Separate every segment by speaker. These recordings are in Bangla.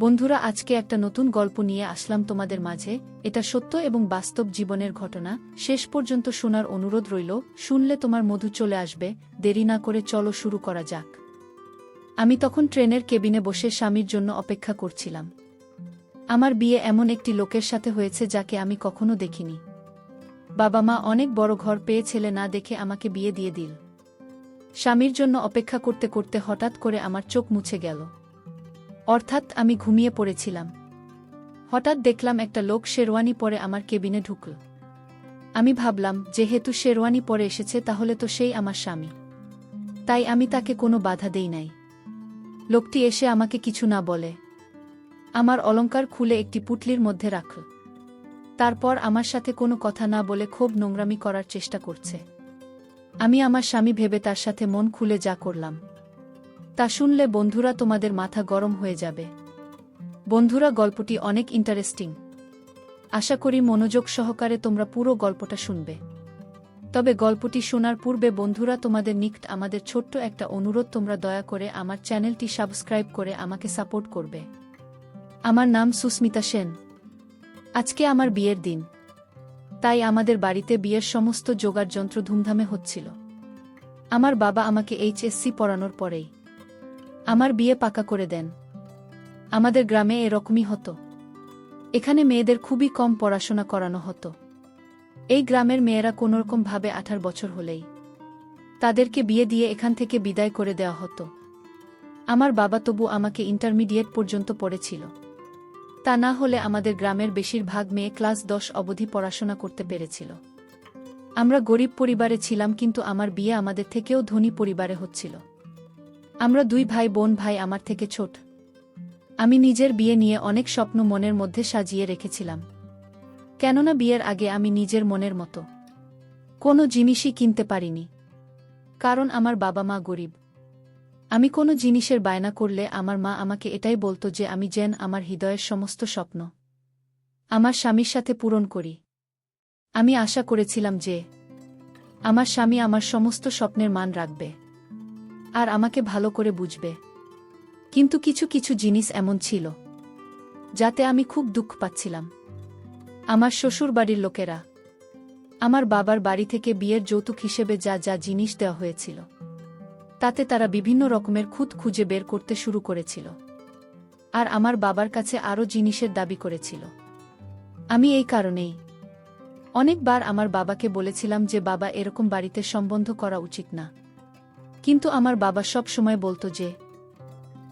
Speaker 1: বন্ধুরা, আজকে একটা নতুন গল্প নিয়ে আসলাম তোমাদের মাঝে। এটা সত্য এবং বাস্তব জীবনের ঘটনা। শেষ পর্যন্ত শোনার অনুরোধ রইল। শুনলে তোমার মধু চলে আসবে। দেরি না করে চলো শুরু করা যাক। আমি তখন ট্রেনের কেবিনে বসে স্বামীর জন্য অপেক্ষা করছিলাম। আমার বিয়ে এমন একটি লোকের সাথে হয়েছে যাকে আমি কখনো দেখিনি। বাবা মা অনেক বড় ঘর পেয়ে ছেলে না দেখে আমাকে বিয়ে দিয়ে দিল। স্বামীর জন্য অপেক্ষা করতে করতে হঠাৎ করে আমার চোখ মুছে গেল। অর্থাৎ আমি ঘুমিয়ে পড়েছিলাম। হঠাৎ দেখলাম একটা লোক শেরওয়ানি পরে আমার কেবিনে ঢুকল। আমি ভাবলাম, যেহেতু শেরওয়ানি পরে এসেছে তাহলে তো সেই আমার স্বামী। তাই আমি তাকে কোনো বাধা দেই নাই। লোকটি এসে আমাকে কিছু না বলে আমার অলংকার খুলে একটি পুটলির মধ্যে রাখল। তারপর আমার সাথে কোনো কথা না বলে খুব নোংরামি করার চেষ্টা করছে। আমি আমার স্বামী ভেবে তার সাথে মন খুলে যা করলাম তা শুনলে বন্ধুরা তোমাদের মাথা গরম হয়ে যাবে। বন্ধুরা, গল্পটি অনেক ইন্টারেস্টিং। আশা করি মনোযোগ সহকারে তোমরা পুরো গল্পটা শুনবে। তবে গল্পটি শোনার পূর্বে বন্ধুরা, তোমাদের নিকট আমাদের ছোট্ট একটা অনুরোধ, তোমরা দয়া করে আমার চ্যানেলটি সাবস্ক্রাইব করে আমাকে সাপোর্ট করবে। আমার নাম সুস্মিতা সেন। আজকে আমার বিয়ের দিন। তাই আমাদের বাড়িতে বিয়ের সমস্ত জোগাড় যন্ত্র ধুমধামে হচ্ছিল। আমার বাবা আমাকে HSC পড়ানোর পরেই আমার বিয়ে পাকা করে দেন। আমাদের গ্রামে এরকমই হতো। এখানে মেয়েদের খুবই কম পড়াশোনা করানো হতো। এই গ্রামের মেয়েরা কোনোরকম ভাবে 18 বছর হলেই তাদেরকে বিয়ে দিয়ে এখান থেকে বিদায় করে দেওয়া হতো। আমার বাবা তবু আমাকে ইন্টারমিডিয়েট পর্যন্ত পড়েছিল। তা না হলে আমাদের গ্রামের বেশিরভাগ মেয়ে ক্লাস 10 অবধি পড়াশোনা করতে পেরেছিল। আমরা গরিব পরিবারে ছিলাম, কিন্তু আমার বিয়ে আমাদের থেকেও ধনী পরিবারে হচ্ছিল। আমরা 2 ভাই বোন। ভাই আমার থেকে ছোট। আমি নিজের বিয়ে নিয়ে অনেক স্বপ্ন মনের মধ্যে সাজিয়ে রেখেছিলাম। কেননা বিয়ের আগে আমি নিজের মনের মতো কোনো জিনিসই কিনতে পারিনি। কারণ আমার বাবা মা গরিব। আমি কোনো জিনিসের বায়না করলে আমার মা আমাকে এটাই বলতো যে আমি যেন আমার হৃদয়ের সমস্ত স্বপ্ন আমার স্বামীর সাথে পূরণ করি। আমি আশা করেছিলাম যে আমার স্বামী আমার সমস্ত স্বপ্নের মান রাখবে আর আমাকে ভালো করে বুঝবে। কিন্তু কিছু কিছু জিনিস এমন ছিল যাতে আমি খুব দুঃখ পাচ্ছিলাম। আমার শ্বশুর বাড়ির লোকেরা আমার বাবার বাড়ি থেকে বিয়ের যৌতুক হিসেবে যা যা জিনিস দেওয়া হয়েছিল তাতে তারা বিভিন্ন রকমের খুঁত খুঁজে বের করতে শুরু করেছিল। আর আমার বাবার কাছে আরও জিনিসের দাবি করেছিল। আমি এই কারণেই অনেকবার আমার বাবাকে বলেছিলাম যে বাবা, এরকম বাড়িতে সম্বন্ধ করা উচিত না। কিন্তু আমার বাবা সব সময় বলতো যে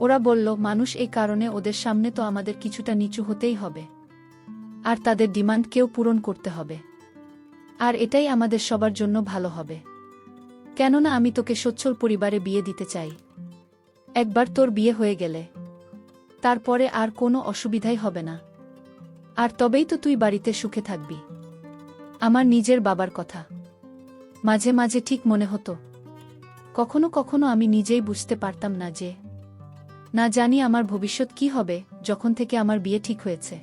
Speaker 1: ওরা বলল মানুষ, এই কারণে ওদের সামনে তো আমাদের কিছুটা নিচু হতেই হবে আর তাদের ডিমান্ড কেউ পূরণ করতে হবে। আর এটাই আমাদের সবার জন্য ভালো হবে। কেননা আমি তোকে সচ্ছল পরিবারে বিয়ে দিতে চাই। একবার তোর বিয়ে হয়ে গেলে তারপরে আর কোনো অসুবিধাই হবে না। আর তবেই তো তুই বাড়িতে সুখে থাকবি। আমার নিজের বাবার কথা মাঝে মাঝে ঠিক মনে হতো। কখনো কখনো আমি নিজেই বুঝতে পারতাম না যে না জানি আমার ভবিষ্যৎ কি হবে। যখন থেকে আমার বিয়ে ঠিক হয়েছে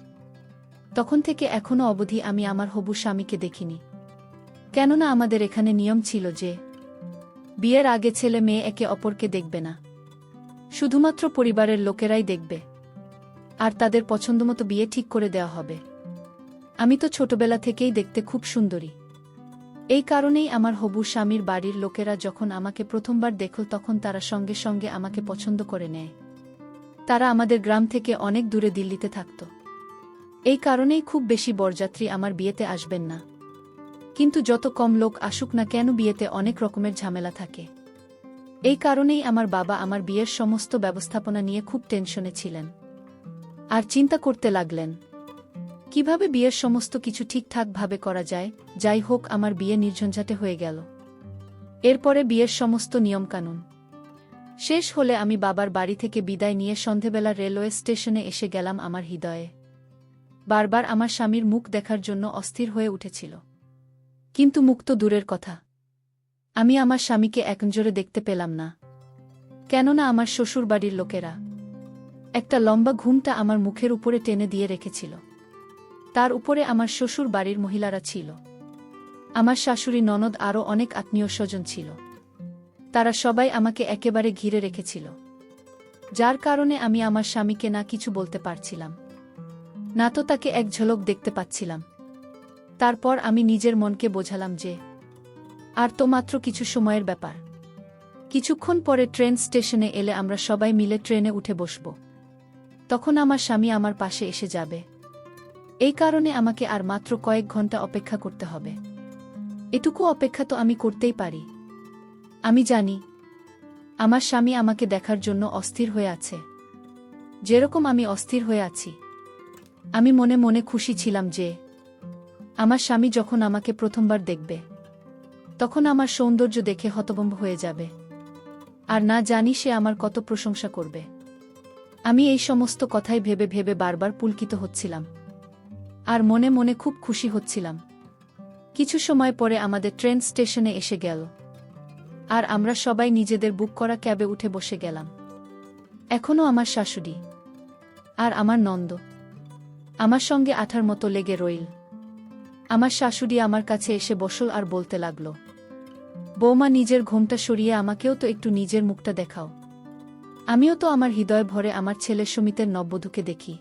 Speaker 1: তখন থেকে এখনো অবধি আমি আমার হবু স্বামীকে দেখিনি। কেননা আমাদের এখানে নিয়ম ছিল যে বিয়ের আগে ছেলে মেয়ে একে অপরকে দেখবে না, শুধুমাত্র পরিবারের লোকেরাই দেখবে আর তাদের পছন্দমতো বিয়ে ঠিক করে দেওয়া হবে। আমি তো ছোটবেলা থেকেই দেখতে খুব সুন্দরী। এই কারণেই আমার হবু স্বামীর বাড়ির লোকেরা যখন আমাকে প্রথমবার দেখল তখন তারা সঙ্গে সঙ্গে আমাকে পছন্দ করে নেয়। তারা আমাদের গ্রাম থেকে অনেক দূরে দিল্লিতে থাকত। এই কারণেই খুব বেশি বরযাত্রী আমার বিয়েতে আসবেন না। কিন্তু যত কম লোক আসুক না কেন, বিয়েতে অনেক রকমের ঝামেলা থাকে। এই কারণেই আমার বাবা আমার বিয়ের সমস্ত ব্যবস্থাপনা নিয়ে খুব টেনশনে ছিলেন আর চিন্তা করতে লাগলেন কিভাবে বিয়ের সমস্ত কিছু ঠিকঠাকভাবে করা যায়। যাই হোক, আমার বিয়ে নির্ঝঞ্ঝাটে হয়ে গেল। এরপরে বিয়ের সমস্ত নিয়মকানুন শেষ হলে আমি বাবার বাড়ি থেকে বিদায় নিয়ে সন্ধেবেলা রেলওয়ে স্টেশনে এসে গেলাম। আমার হৃদয়ে বারবার আমার স্বামীর মুখ দেখার জন্য অস্থির হয়ে উঠেছিল। কিন্তু মুখ তো দূরের কথা, আমি আমার স্বামীকে একনজরে দেখতে পেলাম না। কেননা আমার শ্বশুর বাড়ির লোকেরা একটা লম্বা ঘুমটা আমার মুখের উপরে টেনে দিয়ে রেখেছিল। তার উপরে আমার শ্বশুর বাড়ির মহিলারা ছিল। আমার শাশুড়ি, ননদ, আরও অনেক আত্মীয় স্বজন ছিল। তারা সবাই আমাকে একেবারে ঘিরে রেখেছিল। যার কারণে আমি আমার স্বামীকে না কিছু বলতে পারছিলাম না, তো তাকে এক ঝলক দেখতে পাচ্ছিলাম। তারপর আমি নিজের মনকে বোঝালাম যে আর তো মাত্র কিছু সময়ের ব্যাপার। কিছুক্ষণ পরে ট্রেন স্টেশনে এলে আমরা সবাই মিলে ট্রেনে উঠে বসব। তখন আমার স্বামী আমার পাশে এসে যাবে। এই কারণে আমাকে আর মাত্র কয়েক ঘন্টা অপেক্ষা করতে হবে। এটুকু অপেক্ষা তো আমি করতেই পারি। আমি জানি আমার স্বামী আমাকে দেখার জন্য অস্থির হয়ে আছে, যেরকম আমি অস্থির হয়ে আছি। আমি মনে মনে খুশি ছিলাম যে আমার স্বামী যখন আমাকে প্রথমবার দেখবে তখন আমার সৌন্দর্য দেখে হতভম্ব হয়ে যাবে, আর না জানি সে আমার কত প্রশংসা করবে। আমি এই সমস্ত কথাই ভেবে ভেবে বারবার পুলকিত হচ্ছিলাম আর মনে মনে খুব খুশি হচ্ছিলাম। কিছু সময় পরে আমাদের ট্রেন স্টেশনে এসে গেল আর আমরা সবাই নিজেদের বুক করা ক্যাবে উঠে বসে গেলাম। এখনও আমার শাশুড়ি আর আমার নন্দ আমার সঙ্গে আঠার মতো লেগে রইল। আমার শাশুড়ি আমার কাছে এসে বসল আর বলতে লাগল, বৌমা, নিজের ঘোমটা সরিয়ে আমাকেও তো একটু নিজের মুখটা দেখাও। আমিও তো আমার হৃদয় ভরে আমার ছেলে সুমিতের নববধূকে দেখি।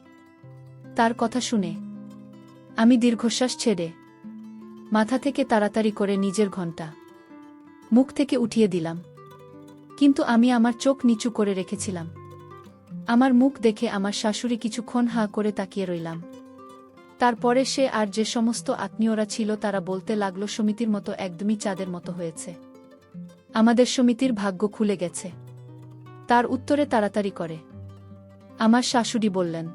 Speaker 1: তার কথা শুনে আমি দীর্ঘশ্বাস ছেড়ে মাথা থেকে তাড়াতাড়ি করে নিজের ঘণ্টা মুখ থেকে উঠিয়ে দিলাম। কিন্তু আমি আমার চোখ নিচু করে রেখেছিলাম। আমার মুখ দেখে আমার শাশুড়ি কিছুক্ষণ হাঁ করে তাকিয়ে রইলাম। তারপরে সে আর যে সমস্ত আত্মীয়রা ছিল তারা বলতে লাগল, সমিতির মতো একদমই চাঁদের মতো হয়েছে, আমাদের সমিতির ভাগ্য খুলে গেছে। তার উত্তরে তাড়াতাড়ি করে আমার শাশুড়ি বললেন,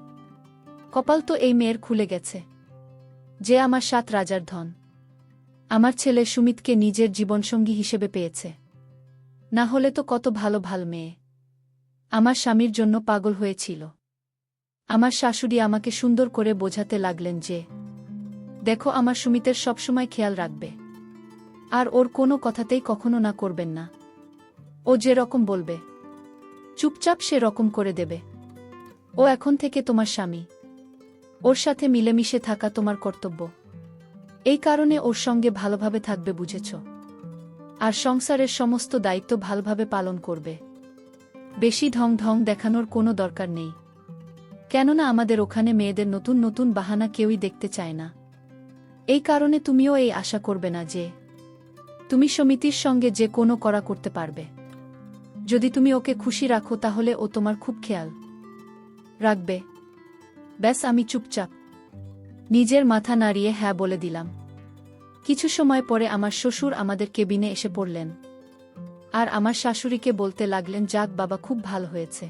Speaker 1: কপাল তো এই মেয়ের খুলে গেছে যে আমার 7 রাজার ধন আমার ছেলে সুমিতকে নিজের জীবনসঙ্গী হিসেবে পেয়েছে। না হলে তো কত ভালো ভাল মেয়ে আমার স্বামীর জন্য পাগল হয়েছিল। আমার শাশুড়ি আমাকে সুন্দর করে বোঝাতে লাগলেন যে দেখো, আমার সুমিতের সবসময় খেয়াল রাখবে আর ওর কোনো কথাতেই কখনো না করবেন না। ও যে রকম বলবে চুপচাপ সে রকম করে দেবে। ও এখন থেকে তোমার স্বামী, ওর সাথে মিলেমিশে থাকা তোমার কর্তব্য। এই কারণে ওর সঙ্গে ভালোভাবে থাকবে, বুঝেছ? আর সংসারের সমস্ত দায়িত্ব ভালোভাবে পালন করবে। বেশি ঢং ঢং দেখানোর কোনো দরকার নেই, কেননা আমাদের ওখানে মেয়েদের নতুন নতুন বাহানা কেউই দেখতে চায় না। এই কারণে তুমিও এই আশা করবে না যে তুমি সমিতির সঙ্গে যে কোনো করা করতে পারবে। যদি তুমি ওকে খুশি রাখো তাহলে ও তোমার খুব খেয়াল রাখবে। ব্যাস, আমি চুপচাপ নিজের মাথা নাড়িয়ে হ্যাঁ বলে দিলাম। কিছু সময় পরে আমার শ্বশুর আমাদের কেবিনে এসে পড়লেন আর আমার শাশুড়িকে বলতে লাগলেন, যাক বাবা, খুব ভালো হয়েছে,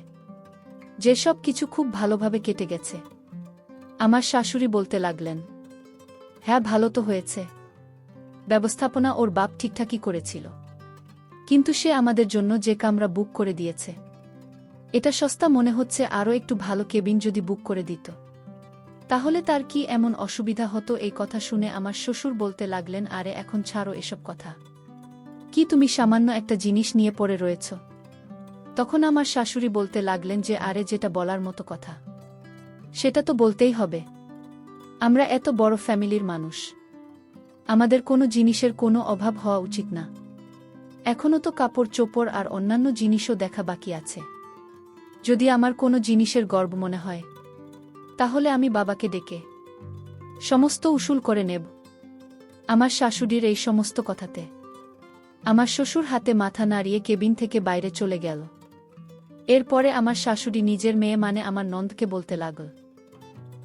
Speaker 1: যেসব কিছু খুব ভালোভাবে কেটে গেছে। আমার শাশুড়ি বলতে লাগলেন, হ্যাঁ ভালো তো হয়েছে, ব্যবস্থাপনা ওর বাপ ঠিকঠাকই করেছিল, কিন্তু সে আমাদের জন্য যে কামরা বুক করে দিয়েছে এটা সস্তা মনে হচ্ছে। আরও একটু ভালো কেবিন যদি বুক করে দিত তাহলে তার কি এমন অসুবিধা হতো? এই কথা শুনে আমার শ্বশুর বলতে লাগলেন, আরে এখন ছাড়ো এসব কথা, কি তুমি সামান্য একটা জিনিস নিয়ে পড়ে রয়েছ? তখন আমার শাশুড়ি বলতে লাগলেন যে আরে, যেটা বলার মতো কথা সেটা তো বলতেই হবে। আমরা এত বড় ফ্যামিলির মানুষ, আমাদের কোনো জিনিসের কোনো অভাব হওয়া উচিত না। এখনও তো কাপড় চোপড় আর অন্যান্য জিনিসও দেখা বাকি আছে। যদি আমার কোনো জিনিসের গর্ব মনে হয় তাহলে আমি বাবাকে ডেকে সমস্ত উসুল করে নেব। আমার শাশুড়ির এই সমস্ত কথাতে আমার শ্বশুর হাতে মাথা নাড়িয়ে কেবিন থেকে বাইরে চলে গেল। এরপরে আমার শাশুড়ি নিজের মেয়ে মানে আমার নন্দকে বলতে লাগল,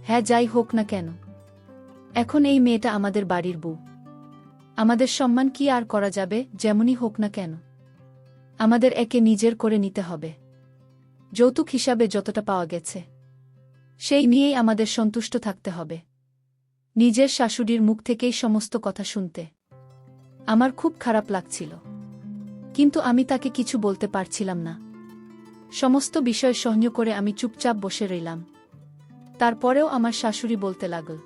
Speaker 1: হ্যাঁ যাই হোক না কেন, এখন এই মেয়েটা আমাদের বাড়ির বউ, আমাদের সম্মান কি আর করা যাবে? যেমনই হোক না কেন আমাদের একে নিজের করে নিতে হবে। যৌতুক হিসাবে যতটা পাওয়া গেছে সেই নিয়েই আমাদের সন্তুষ্ট থাকতে হবে। নিজের শাশুড়ির মুখ থেকেই সমস্ত কথা শুনতে আমার খুব খারাপ লাগছিল, কিন্তু আমি তাকে কিছু বলতে পারছিলাম না। সমস্ত বিষয় সহ্য করে আমি চুপচাপ বসে রইলাম। তারপরেও আমার শাশুড়ি বলতে লাগল,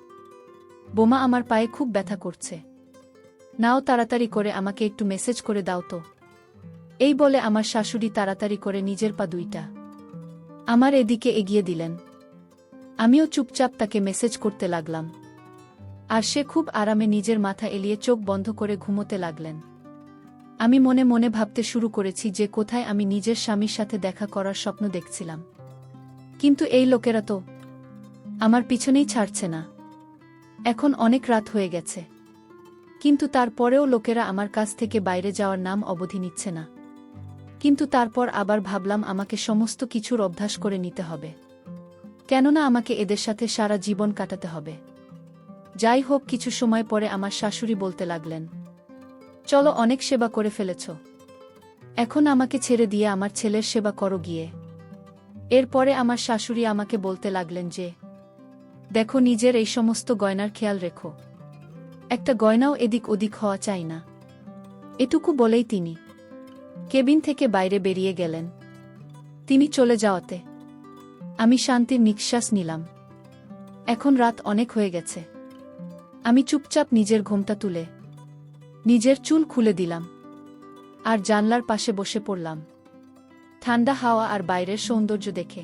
Speaker 1: বোমা, আমার পায়ে খুব ব্যথা করছে, নাও তাড়াতাড়ি করে আমাকে একটু মেসেজ করে দাও তো। এই বলে আমার শাশুড়ি তাড়াতাড়ি করে নিজের পা দুইটা আমার এদিকে এগিয়ে দিলেন। আমিও চুপচাপ তাকে মেসেজ করতে লাগলাম আর সে খুব আরামে নিজের মাথা এলিয়ে চোখ বন্ধ করে ঘুমোতে লাগলেন। আমি মনে মনে ভাবতে শুরু করেছি যে কোথায় আমি নিজের স্বামীর সাথে দেখা করার স্বপ্ন দেখছিলাম। কিন্তু এই লোকেরা তো আমার পিছনেই ছাড়ছে না। এখন অনেক রাত হয়ে গেছে, কিন্তু তারপরেও লোকেরা আমার কাছ থেকে বাইরে যাওয়ার নাম অবধি নিচ্ছে না। কিন্তু তারপর আবার ভাবলাম আমাকে সমস্ত কিছুর অভ্যাস করে নিতে হবে, কেননা আমাকে এদের সাথে সারা জীবন কাটাতে হবে। যাই হোক, কিছু সময় পরে আমার শাশুড়ি বলতে লাগলেন, চলো, অনেক সেবা করে ফেলেছ, এখন আমাকে ছেড়ে দিয়ে আমার ছেলের সেবা করো গিয়ে। এরপরে আমার শাশুড়ি আমাকে বলতে লাগলেন যে, দেখো, নিজের এই সমস্ত গয়নার খেয়াল রেখো, একটা গয়নাও এদিক ওদিক হওয়া চাই না। এটুকু বলেই তিনি কেবিন থেকে বাইরে বেরিয়ে গেলেন। তিনি চলে যাওয়াতে আমি শান্তির নিঃশ্বাস নিলাম। এখন রাত অনেক হয়ে গেছে। আমি চুপচাপ নিজের ঘোমটা তুলে নিজের চুল খুলে দিলাম আর জানলার পাশে বসে পড়লাম। ঠান্ডা হাওয়া আর বাইরের সৌন্দর্য দেখে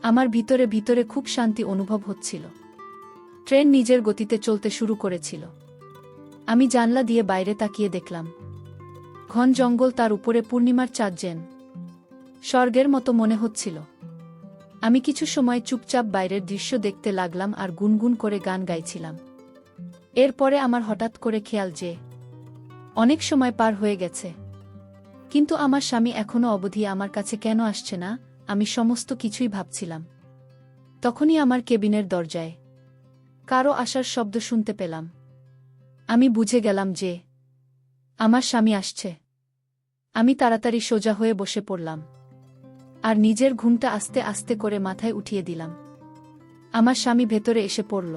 Speaker 1: আমার ভিতরে ভিতরে খুব শান্তি অনুভব হচ্ছিল। ট্রেন নিজের গতিতে চলতে শুরু করেছিল। আমি জানলা দিয়ে বাইরে তাকিয়ে দেখলাম ঘন জঙ্গল, তার উপরে পূর্ণিমার চাঁদ যেন স্বর্গের মতো মনে হচ্ছিল। আমি কিছু সময় চুপচাপ বাইরের দৃশ্য দেখতে লাগলাম আর গুনগুন করে গান গাইছিলাম। এরপরে আমার হঠাৎ করে খেয়াল যে অনেক সময় পার হয়ে গেছে, কিন্তু আমার স্বামী এখনো অবধি আমার কাছে কেন আসছে না, আমি সমস্ত কিছুই ভাবছিলাম। তখনই আমার কেবিনের দরজায় কারো আসার শব্দ শুনতে পেলাম। আমি বুঝে গেলাম যে আমার স্বামী আসছে। আমি তাড়াতাড়ি সোজা হয়ে বসে পড়লাম আর নিজের ঘুমটা আস্তে আস্তে করে মাথায় উঠিয়ে দিলাম। আমার স্বামী ভেতরে এসে পড়ল।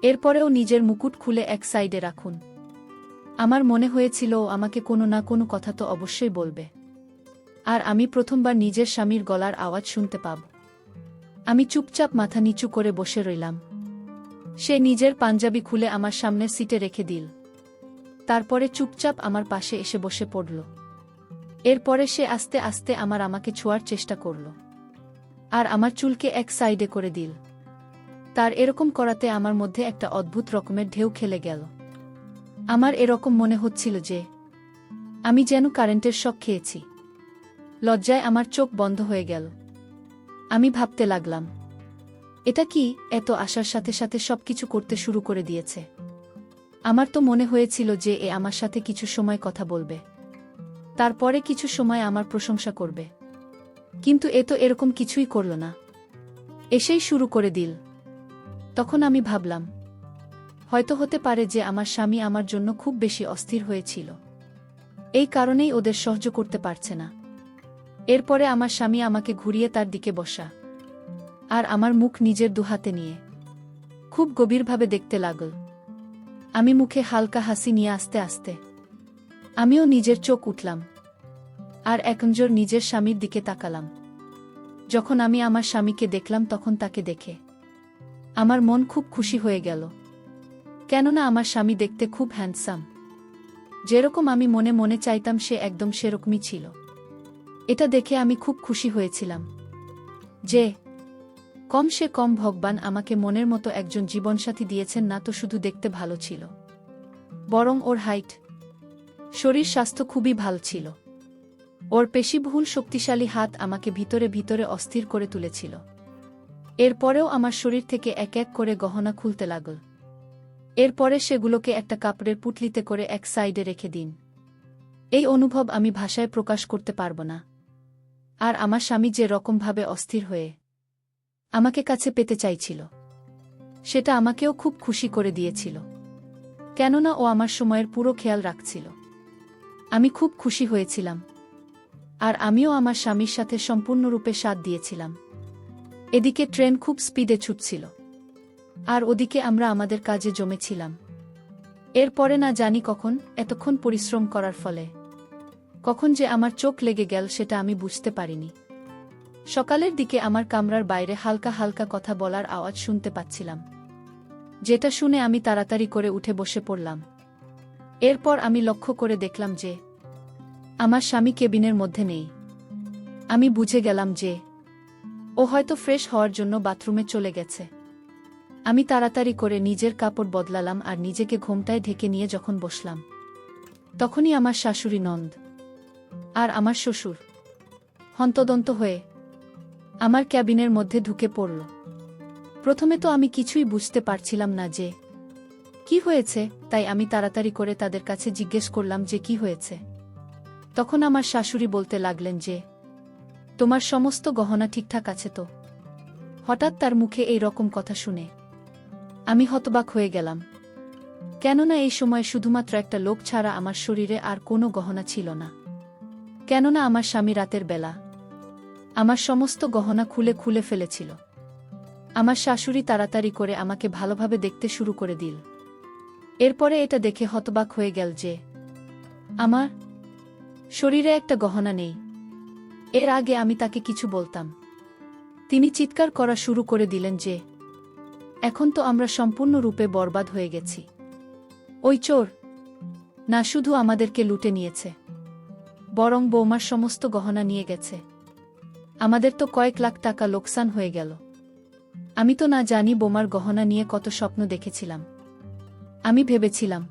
Speaker 1: এরপরেও নিজের মুকুট খুলে এক সাইডে রাখুন। আমার মনে হয়েছিল ও আমাকে কোনো না কোনো কথা তো অবশ্যই বলবে, আর আমি প্রথমবার নিজের স্বামীর গলার আওয়াজ শুনতে পাব। আমি চুপচাপ মাথা নিচু করে বসে রইলাম। সে নিজের পাঞ্জাবি খুলে আমার সামনের সিটে রেখে দিল। তারপরে চুপচাপ আমার পাশে এসে বসে পড়ল। এরপরে সে আস্তে আস্তে আমাকে ছোঁয়ার চেষ্টা করল আর আমার চুলকে এক সাইডে করে দিল। তার এরকম করাতে আমার মধ্যে একটা অদ্ভুত রকমের ঢেউ খেলে গেল। আমার এরকম মনে হচ্ছিল যে আমি যেন কারেন্টের শক খেয়েছি। লজ্জায় আমার চোখ বন্ধ হয়ে গেল। আমি ভাবতে লাগলাম, এটা কি, এত আশার সাথে সাথে সবকিছু করতে শুরু করে দিয়েছে। আমার তো মনে হয়েছিল যে এ আমার সাথে কিছু সময় কথা বলবে, তারপরে কিছু সময় আমার প্রশংসা করবে, কিন্তু এ তো এরকম কিছুই করল না, এসেই শুরু করে দিল। তখন আমি ভাবলাম, হয়তো হতে পারে যে আমার স্বামী আমার জন্য খুব বেশি অস্থির হয়েছিল, এই কারণেই ওদের সহ্য করতে পারছে না। এরপরে আমার স্বামী আমাকে ঘুরিয়ে তার দিকে বসা আর আমার মুখ নিজের দুহাতে নিয়ে খুব গভীরভাবে দেখতে লাগল। আমি মুখে হালকা হাসি নিয়ে আস্তে আস্তে আমিও নিজের চোখ উঠলাম আর একনজর নিজের স্বামীর দিকে তাকালাম। যখন আমি আমার স্বামীকে দেখলাম তখন তাকে দেখে আমার মন খুব খুশি হয়ে গেল, কেননা আমার স্বামী দেখতে খুব হ্যান্ডসাম। যেরকম আমি মনে মনে চাইতাম সে একদম সেরকমই ছিল। এটা দেখে আমি খুব খুশি হয়েছিলাম যে কমসে কম ভগবান আমাকে মনের মতো একজন জীবনসাথী দিয়েছেন, না তো শুধু দেখতে ভালো ছিল, বরং ওর হাইট, শরীর স্বাস্থ্য খুবই ভালো ছিল। ওর পেশিবহুল শক্তিশালী হাত আমাকে ভিতরে ভিতরে অস্থির করে তুলেছিল। এরপরেও আমার শরীর থেকে এক এক করে গহনা খুলতে লাগল। এরপরে সেগুলোকে একটা কাপড়ের পুটলিতে করে এক সাইডে রেখে দিন। এই অনুভব আমি ভাষায় প্রকাশ করতে পারব না। আর আমার স্বামী যে রকমভাবে অস্থির হয়ে আমাকে কাছে পেতে চাইছিল, সেটা আমাকেও খুব খুশি করে দিয়েছিল, কেননা ও আমার সময়ের পুরো খেয়াল রাখছিল। আমি খুব খুশি হয়েছিলাম, আর আমিও আমার স্বামীর সাথে সম্পূর্ণরূপে সাথ দিয়েছিলাম। এদিকে ট্রেন খুব স্পিডে ছুটছিল, আর ওদিকে আমরা আমাদের কাজে জমেছিলাম। এরপরে না জানি কখন, এতক্ষণ পরিশ্রম করার ফলে কখন যে আমার চোখ লেগে গেল সেটা আমি বুঝতে পারিনি। সকালের দিকে আমার কামরার বাইরে হালকা হালকা কথা বলার আওয়াজ শুনতে পাচ্ছিলাম, যেটা শুনে আমি তাড়াতাড়ি করে উঠে বসে পড়লাম। এরপর আমি লক্ষ্য করে দেখলাম যে আমার স্বামী কেবিনের মধ্যে নেই। আমি বুঝে গেলাম যে ও হয়তো ফ্রেশ হওয়ার জন্য বাথরুমে চলে গেছে। আমি তাড়াতাড়ি করে নিজের কাপড় বদলালাম আর নিজেকে ঘোমটায় ঢেকে নিয়ে যখন বসলাম, তখনই আমার শাশুড়ি নন্দ আর আমার শ্বশুর হন্তদন্ত হয়ে আমার ক্যাবিনের মধ্যে ঢুকে পড়ল। প্রথমে তো আমি কিছুই বুঝতে পারছিলাম না যে কি হয়েছে, তাই আমি তাড়াতাড়ি করে তাদের কাছে জিজ্ঞেস করলাম যে কি হয়েছে। তখন আমার শাশুড়ি বলতে লাগলেন যে তোমার সমস্ত গহনা ঠিকঠাক আছে তো। হঠাৎ তার মুখে এই রকম কথা শুনে আমি হতবাক হয়ে গেলাম, কেননা এই সময় শুধুমাত্র একটা লোক ছাড়া আমার শরীরে আর কোনো গহনা ছিল না। কেননা আমার স্বামী রাতের বেলা আমার সমস্ত গহনা খুলে খুলে ফেলেছিল। আমার শাশুড়ি তাড়াতাড়ি করে আমাকে ভালোভাবে দেখতে শুরু করে দিল। এরপরে এটা দেখে হতবাক হয়ে গেল যে আমার শরীরে একটা গহনা নেই। এর আগে আমি তাকে কিছু বলতাম, তিনি চিৎকার করা শুরু করে দিলেন যে এখন তো আমরা সম্পূর্ণরূপে বরবাদ হয়ে গেছি। ওই চোর না শুধু আমাদেরকে লুটে নিয়েছে, বরং বৌমার সমস্ত গহনা নিয়ে গেছে। আমাদের তো কয়েক লাখ টাকা লোকসান হয়ে গেল। আমি তো না জানি বৌমার গহনা নিয়ে কত স্বপ্ন দেখেছিলাম। আমি ভেবেছিলাম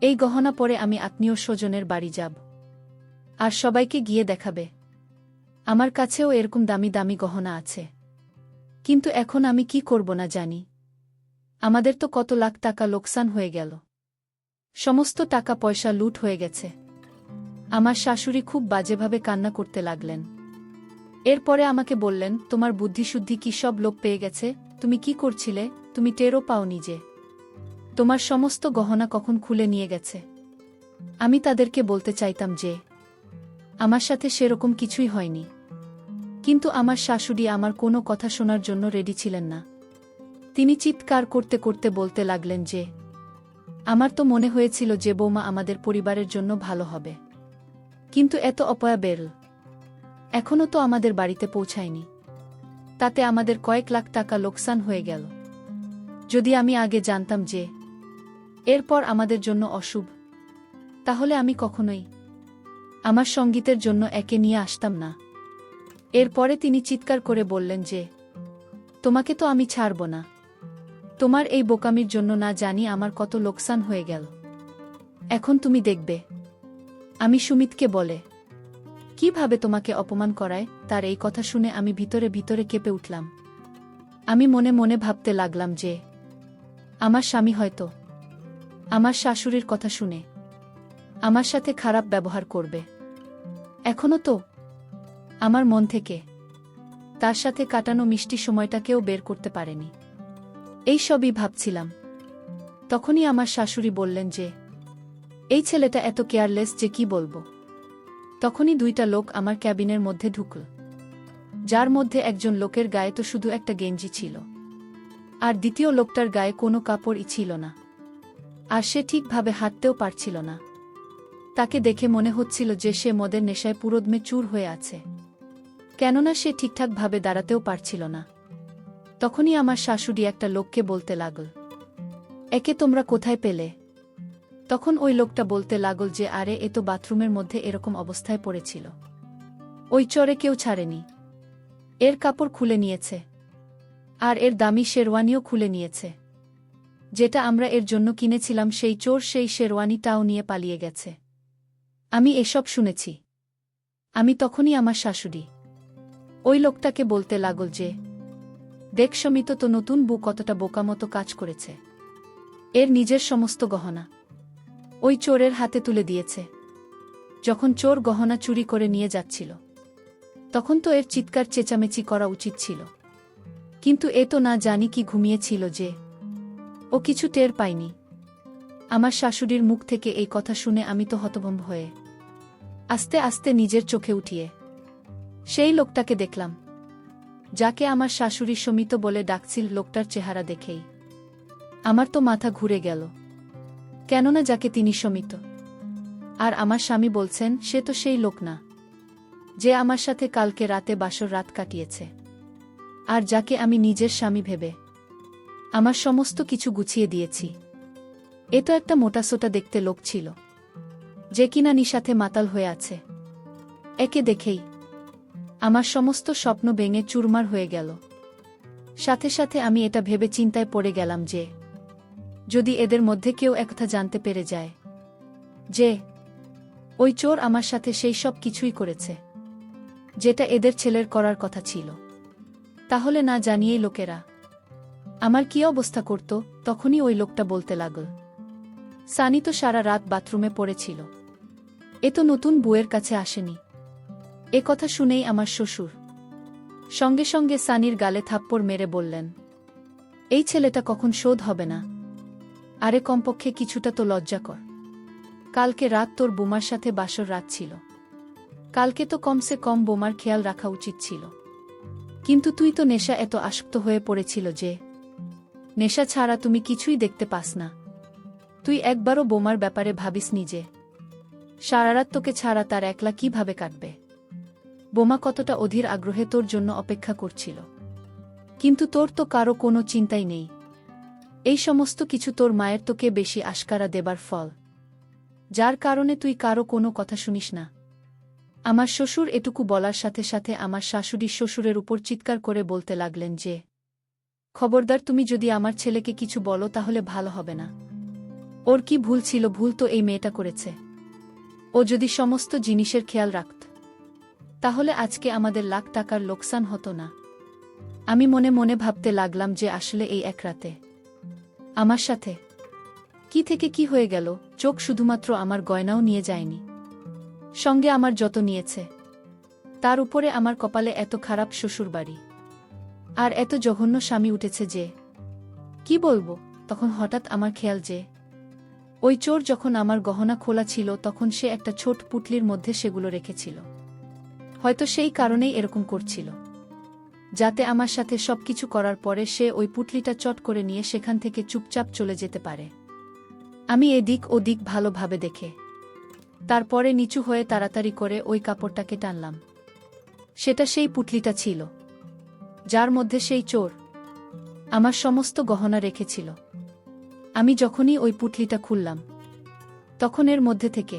Speaker 1: এই গহনা পরে আমি আত্মীয় স্বজনের বাড়ি যাব আর সবাইকে গিয়ে দেখাবে আমার কাছেও এরকম দামি দামি গহনা আছে। কিন্তু এখন আমি কি করব না জানি। আমাদের তো কত লাখ টাকা লোকসান হয়ে গেল, সমস্ত টাকা পয়সা লুট হয়ে গেছে। আমার শাশুড়ি খুব বাজেভাবে কান্না করতে লাগলেন। এরপরে আমাকে বললেন, তোমার বুদ্ধিশুদ্ধি কি সব লোপ পেয়ে গেছে? তুমি কি করছিলে? তুমি টেরও পাওনি যে তোমার সমস্ত গহনা কখন খুলে নিয়ে গেছে? আমি তাদেরকে বলতে চাইতাম যে আমার সাথে সেরকম কিছুই হয়নি, কিন্তু আমার শাশুড়ি আমার কোনো কথা শোনার জন্য রেডি ছিলেন না। তিনি চিৎকার করতে করতে বলতে লাগলেন যে আমার তো মনে হয়েছিল যে বৌমা আমাদের পরিবারের জন্য ভালো হবে, কিন্তু এত অপয়া বেরল, এখনও তো আমাদের বাড়িতে পৌঁছায়নি, তাতে আমাদের কয়েক লাখ টাকা লোকসান হয়ে গেল। যদি আমি আগে জানতাম যে এরপর আমাদের জন্য অশুভ, তাহলে আমি কখনোই আমার সঙ্গীতের জন্য একে নিয়ে আসতাম না। এরপরে তিনি চিৎকার করে বললেন যে তোমাকে তো আমি ছাড়ব না। তোমার এই বোকামির জন্য না জানি আমার কত লোকসান হয়ে গেল। এখন তুমি দেখবে আমি সুমিতকে বলে কিভাবে তোমাকে অপমান করায়। তার এই কথা শুনে আমি ভিতরে ভিতরে কেঁপে উঠলাম। আমি মনে মনে ভাবতে লাগলাম যে আমার স্বামী হয়তো আমার শাশুড়ির কথা শুনে আমার সাথে খারাপ ব্যবহার করবে। এখনো তো আমার মন থেকে তার সাথে কাটানো মিষ্টি সময়টাকেও বের করতে পারেনি। এই সবই ভাবছিলাম। তখনই আমার শাশুড়ি বললেন যে এই ছেলেটা এত কেয়ারলেস যে কি বলবো। তখনই দুইটা লোক আমার ক্যাবিনের মধ্যে ঢুকল, যার মধ্যে একজন লোকের গায়ে তো শুধু একটা গেঞ্জি ছিল, আর দ্বিতীয় লোকটার গায়ে কোনো কাপড়ই ছিল না, আর সে ঠিকভাবে হাঁটতেও পারছিল না। তাকে দেখে মনে হচ্ছিল যে সে মদের নেশায় পুরোদমে চুর হয়ে আছে, কেননা সে ঠিকঠাকভাবে দাঁড়াতেও পারছিল না। তখনই আমার শাশুড়ি একটা লোককে বলতে লাগল, একে তোমরা কোথায় পেলে? তখন ওই লোকটা বলতে লাগল যে আরে এ তো বাথরুমের মধ্যে এরকম অবস্থায় পড়েছিল, ওই চোরে কেউ ছাড়েনি, এর কাপড় খুলে নিয়েছে, আর এর দামি শেরওয়ানিও খুলে নিয়েছে। যেটা আমরা এর জন্য কিনেছিলাম সেই চোর সেই শেরওয়ানিটাও নিয়ে পালিয়ে গেছে। আমি এসব শুনেছি। আমি তখনই আমার শাশুড়ি ওই লোকটাকে বলতে লাগল যে দেখ সমিত, তো নতুন বউ কতটা বোকামতো কাজ করেছে। এর নিজের সমস্ত গহনা ওই চোরের হাতে তুলে দিয়েছে। যখন চোর গহনা চুরি করে নিয়ে যাচ্ছিল তখন তো এর চিৎকার চেঁচামেচি করা উচিত ছিল, কিন্তু এ তো না জানি কি ঘুমিয়েছিল যে ও কিছু টের পায়নি। আমার শাশুড়ির মুখ থেকে এই কথা শুনে আমি তো হতভম্ব হয়ে আস্তে আস্তে নিজের চোখে উঠিয়ে সেই লোকটাকে দেখলাম, যাকে আমার শাশুড়ি সমিত বলে ডাকছিল। লোকটার চেহারা দেখেই আমার তো মাথা ঘুরে গেল, কেননা যাকে তিনি সমিত আর আমার স্বামী বলছেন সে তো সেই লোক না যে আমার সাথে কালকে রাতে বাসর রাত কাটিয়েছে, আর যাকে আমি নিজের স্বামী ভেবে আমার সমস্ত কিছু গুছিয়ে দিয়েছি। এ তো একটা মোটাসোটা দেখতে লোক ছিল, যে কিনা নিশাতে মাতাল হয়ে আছে। একে দেখেই আমার সমস্ত স্বপ্ন ভেঙে চুরমার হয়ে গেল। সাথে সাথে আমি এটা ভেবে চিন্তায় পড়ে গেলাম যে যদি এদের মধ্যে কেউ একথা জানতে পেরে যায় যে ওই চোর আমার সাথে সেই সব কিছুই করেছে যেটা এদের ছেলের করার কথা ছিল। তাহলে না জানিয়েই লোকেরা আমার কি অবস্থা করত? তখনই ওই লোকটা বলতে লাগল, সানি তো সারা রাত বাথরুমে পড়েছিল, এ তো নতুন বউয়ের কাছে আসেনি। এ কথা শুনেই আমার শ্বশুর সঙ্গে সঙ্গে সানির গালে থাপ্পড় মেরে বললেন, এই ছেলেটা কখন শোধ হবে না? আরে কমপক্ষে কিছুটা তো লজ্জা কর। কালকে রাত তোর বোমার সাথে বাসর রাত ছিল, কালকে তো কমসে কম বোমার খেয়াল রাখা উচিত ছিল। কিন্তু তুই তো নেশা এত আসক্ত হয়ে পড়েছিল যে নেশা ছাড়া তুমি কিছুই দেখতে পাস না। তুই একবারও বোমার ব্যাপারে ভাবিস নিজে সারারাত তোকে ছাড়া তার একলা কিভাবে কাটবে। বোমা কতটা অধীর আগ্রহে তোর জন্য অপেক্ষা করছিল, কিন্তু তোর তো কারো কোনো চিন্তাই নেই। এই সমস্ত কিছু তোর মায়ের তোকে বেশি আশকারা দেবার ফল, যার কারণে তুই কারো কোনো কথা শুনিস না। আমার শ্বশুর এটুকু বলার সাথে সাথে আমার শাশুড়ি শ্বশুরের উপর চিৎকার করে বলতে লাগলেন যে, খবরদার, তুমি যদি আমার ছেলেকে কিছু বলো তাহলে ভালো হবে না। ওর কি ভুল ছিল? ভুল তো এই মেয়েটা করেছে। ও যদি সমস্ত জিনিসের খেয়াল রাখত তাহলে আজকে আমাদের লাখ টাকার লোকসান হতো না। আমি মনে মনে ভাবতে লাগলাম যে আসলে এই এক রাতে আমার সাথে কি থেকে কি হয়ে গেল। চোখ শুধুমাত্র আমার গয়নাও নিয়ে যায়নি, সঙ্গে আমার যত নিয়েছে, তার উপরে আমার কপালে এত খারাপ শ্বশুরবাড়ি আর এত জঘন্য স্বামী উঠেছে যে কি বলবো। তখন হঠাৎ আমার খেয়াল যে ওই চোর যখন আমার গহনা খোলা ছিল তখন সে একটা ছোট পুটলির মধ্যে সেগুলো রেখেছিল। হয়তো সেই কারণেই এরকম করছিল, যাতে আমার সাথে সবকিছু করার পরে সে ওই পুটলিটা চট করে নিয়ে সেখান থেকে চুপচাপ চলে যেতে পারে। আমি এদিক ওদিক ভালোভাবে দেখে তারপরে নিচু হয়ে তাড়াতাড়ি করে ওই কাপড়টাকে টানলাম। সেটা সেই পুটলিটা ছিল যার মধ্যে সেই চোর আমার সমস্ত গহনা রেখেছিল। আমি যখনই ওই পুটলিটা খুললাম তখন এর মধ্যে থেকে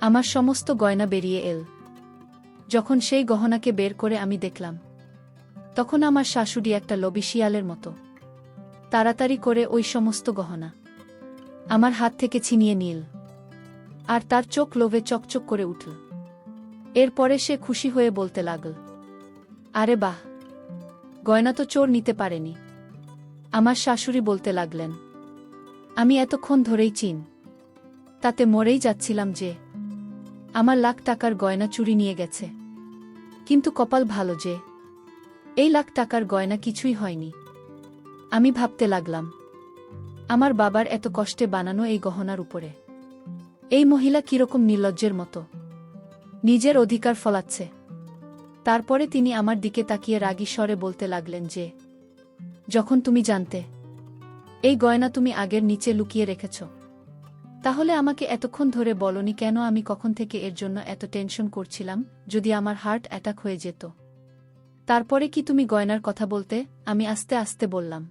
Speaker 1: আমার সমস্ত গয়না বেরিয়ে এল। যখন সেই গহনাকে বের করে আমি দেখলাম তখন আমার শাশুড়ি একটা লোভী শিয়ালের মতো তাড়াতাড়ি করে ওই সমস্ত গহনা আমার হাত থেকে ছিনিয়ে নিল, আর তার চোখ লোভে চকচক করে উঠল। এরপরে সে খুশি হয়ে বলতে লাগল, আরে বাহ, গয়না তো চোর নিতে পারেনি। আমার শাশুড়ি বলতে লাগলেন, আমি এতক্ষণ ধরেই তাতে মরেই যাচ্ছিলাম যে আমার লাখ টাকার গয়না চুরি নিয়ে গেছে, কিন্তু কপাল ভালো যে এই লাখ টাকার গয়না কিছুই হয়নি। আমি ভাবতে লাগলাম, আমার বাবার এত কষ্টে বানানো এই গহনার উপরে এই মহিলা কিরকম নির্লজ্জের মতো নিজের অধিকার ফলাচ্ছে। তারপরে তিনি আমার দিকে তাকিয়ে রাগী স্বরে বলতে লাগলেন যে, যখন তুমি জানতে এই গয়না তুমি আগের নিচে লুকিয়ে রেখেছ, তাহলে আমাকে এতক্ষণ ধরে বলনি কেন? আমি কখন থেকে এর জন্য এত টেনশন করছিলাম যদি আমার হার্ট অ্যাটাক হয়ে যেত। তারপরে কি তুমি গয়নার কথা বলতে? আমি আস্তে আস্তে বললাম,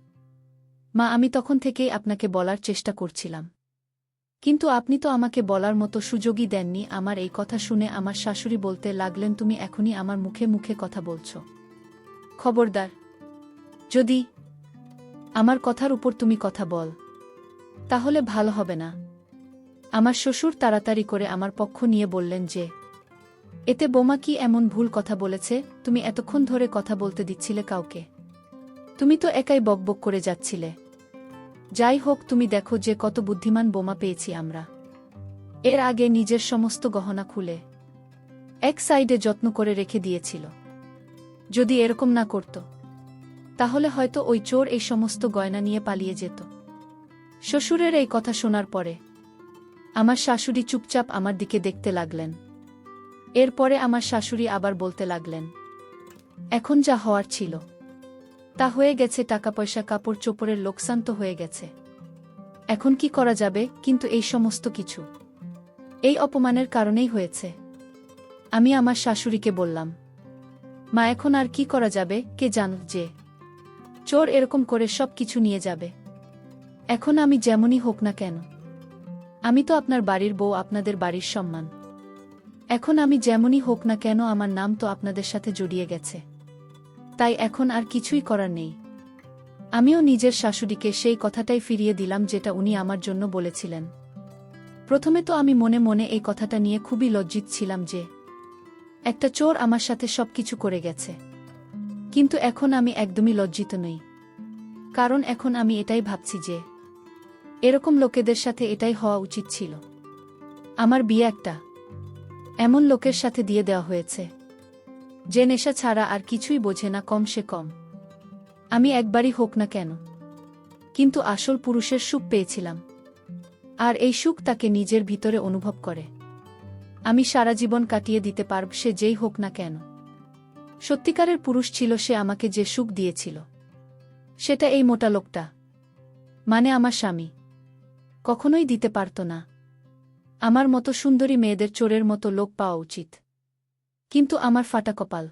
Speaker 1: মা, আমি তখন থেকেই আপনাকে বলার চেষ্টা করছিলাম, কিন্তু আপনি তো আমাকে বলার মতো সুযোগই দেননি। আমার এই কথা শুনে আমার শাশুড়ি বলতে লাগলেন, তুমি এখনই আমার মুখে মুখে কথা বলছ, খবরদার, যদি আমার কথার উপর তুমি কথা বল তাহলে ভালো হবে না। আমার শ্বশুর তাড়াতাড়ি করে আমার পক্ষ নিয়ে বললেন যে, এতে বোমা কি এমন ভুল কথা বলেছে? তুমি এতক্ষণ ধরে কথা বলতে দিচ্ছিলে কাউকে? তুমি তো একাই বকবক করে যাচ্ছিলে। যাই হোক, তুমি দেখো যে কত বুদ্ধিমান বোমা পেয়েছি আমরা। এর আগে নিজের সমস্ত গহনা খুলে এক সাইডে যত্ন করে রেখে দিয়েছিল। যদি এরকম না করত তাহলে হয়তো ওই চোর এই সমস্ত গয়না নিয়ে পালিয়ে যেত। শ্বশুরের এই কথা শোনার পরে আমার শাশুড়ি চুপচাপ আমার দিকে দেখতে লাগলেন। এরপরে আমার শাশুড়ি আবার বলতে লাগলেন, এখন যা হওয়ার ছিল তা হয়ে গেছে, টাকা পয়সা কাপড় চোপড়ের লোকসান তো হয়ে গেছে, এখন কি করা যাবে? কিন্তু এই সমস্ত কিছু এই অপমানের কারণেই হয়েছে। আমি আমার শাশুড়িকে বললাম, মা, এখন আর কি করা যাবে? কে জান যে চোর এরকম করে সব কিছু নিয়ে যাবে। এখন আমি যেমনই হোক না কেন, আমি তো আপনার বাড়ির বউ, আপনাদের বাড়ির সম্মান। এখন আমি যেমনই হোক না কেন আমার নাম তো আপনাদের সাথে জড়িয়ে গেছে, তাই এখন আর কিছুই করার নেই। আমিও নিজের শাশুড়িকে সেই কথাটাই ফিরিয়ে দিলাম যেটা উনি আমার জন্য বলেছিলেন। প্রথমে তো আমি মনে মনে এই কথাটা নিয়ে খুবই লজ্জিত ছিলাম যে একটা চোর আমার সাথে সবকিছু করে গেছে। কিন্তু এখন আমি একদমই লজ্জিত নই। কারণ এখন আমি এটাই ভাবছি যে এরকম লোকেদের সাথে এটাই হওয়া উচিত ছিল। আমার বিয়ে একটা এমন লোকের সাথে দিয়ে দেওয়া হয়েছে যে নেশা ছাড়া আর কিছুই বোঝে না, কম সে কম আমি একবারই হোক না কেন, কিন্তু আসল পুরুষের সুখ পেয়েছিলাম। আর এই সুখ তাকে নিজের ভিতরে অনুভব করে আমি সারা জীবন কাটিয়ে দিতে পারব, সে যেই হোক না কেন। সত্যিকারের পুরুষ ছিল সে, আমাকে যে সুখ দিয়েছিল সেটা এই মোটা লোকটা, মানে আমার স্বামী, কখনোই দিতে পারত না। আমার মতো সুন্দরী মেয়েদের চোরের মতো লোক পাওয়া উচিত, কিন্তু আমার ফাটা কপাল,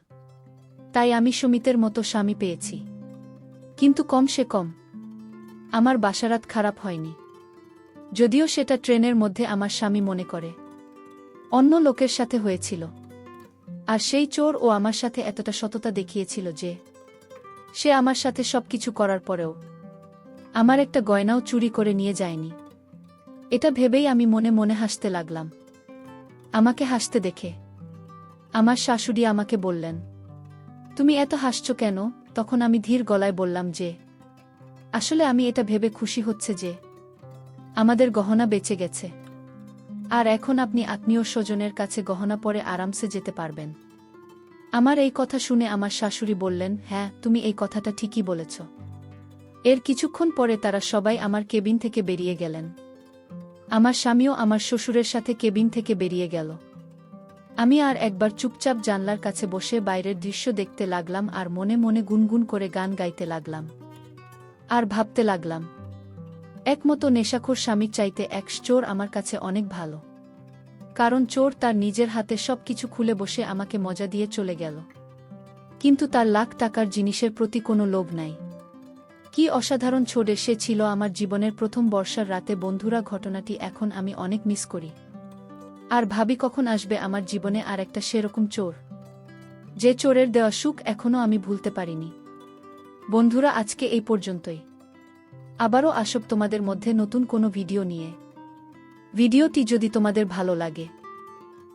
Speaker 1: তাই আমি সুমিতের মতো স্বামী পেয়েছি। কিন্তু কম সে কম আমার বাসারাত খারাপ হয়নি, যদিও সেটা ট্রেনের মধ্যে আমার স্বামী মনে করে অন্য লোকের সাথে হয়েছিল। আর সেই চোর ও আমার সাথে এতটা সততা দেখিয়েছিল যে সে আমার সাথে সবকিছু করার পরেও আমার একটা গয়নাও চুরি করে নিয়ে যায়নি। এটা ভেবেই আমি মনে মনে হাসতে লাগলাম। আমাকে হাসতে দেখে আমার শাশুড়ি আমাকে বললেন, তুমি এত হাসছো কেন? তখন আমি ধীর গলায় বললাম যে আসলে আমি এটা ভেবে খুশি হচ্ছে যে আমাদের গহনা বেঁচে গেছে, আর এখন আপনি আত্মীয় স্বজনের কাছে গহনা পরে আরামসে যেতে পারবেন। আমার এই কথা শুনে আমার শাশুড়ি বললেন, হ্যাঁ, তুমি এই কথাটা ঠিকই বলেছ। এর কিছুক্ষণ পরে তারা সবাই আমার কেবিন থেকে বেরিয়ে গেলেন। আমার স্বামীও আমার শ্বশুরের সাথে কেবিন থেকে বেরিয়ে গেল। আমি আর একবার চুপচাপ জানলার কাছে বসে বাইরের দৃশ্য দেখতে লাগলাম আর মনে মনে গুনগুন করে গান গাইতে লাগলাম। আর ভাবতে লাগলাম, একমতো নেশাখোর স্বামীর চাইতে এক চোর আমার কাছে অনেক ভালো। কারণ চোর তার নিজের হাতে সবকিছু খুলে বসে আমাকে মজা দিয়ে চলে গেল, কিন্তু তার লাখ টাকার জিনিসের প্রতি কোনো লোভ নাই। কি অসাধারণ ছোড়ে সে ছিল আমার জীবনের প্রথম বর্ষার রাতে। বন্ধুরা, ঘটনাটি এখন আমি অনেক মিস করি আর ভাবি কখন আসবে আমার জীবনে আর একটা সেরকম চোর, যে চোরের দেওয়া সুখ এখনও আমি ভুলতে পারিনি। বন্ধুরা, আজকে এই পর্যন্তই। আবারও আসব তোমাদের মধ্যে নতুন কোনো ভিডিও নিয়ে। ভিডিওটি যদি তোমাদের ভালো লাগে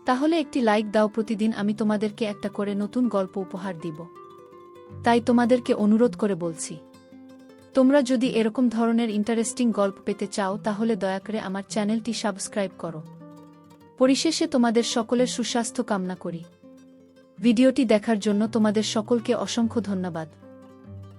Speaker 1: তাহলে একটি লাইক দাও। প্রতিদিন আমি তোমাদেরকে একটা করে নতুন গল্প উপহার দিব, তাই তোমাদেরকে অনুরোধ করে বলছি, তোমরা যদি এরকম ধরনের ইন্টারেস্টিং গল্প পেতে চাও তাহলে দয়া করে আমার চ্যানেলটি সাবস্ক্রাইব করো। পরিশেষে তোমাদের সকলের সুস্বাস্থ্য কামনা করি। ভিডিওটি দেখার জন্য তোমাদের সকলকে অসংখ্য ধন্যবাদ।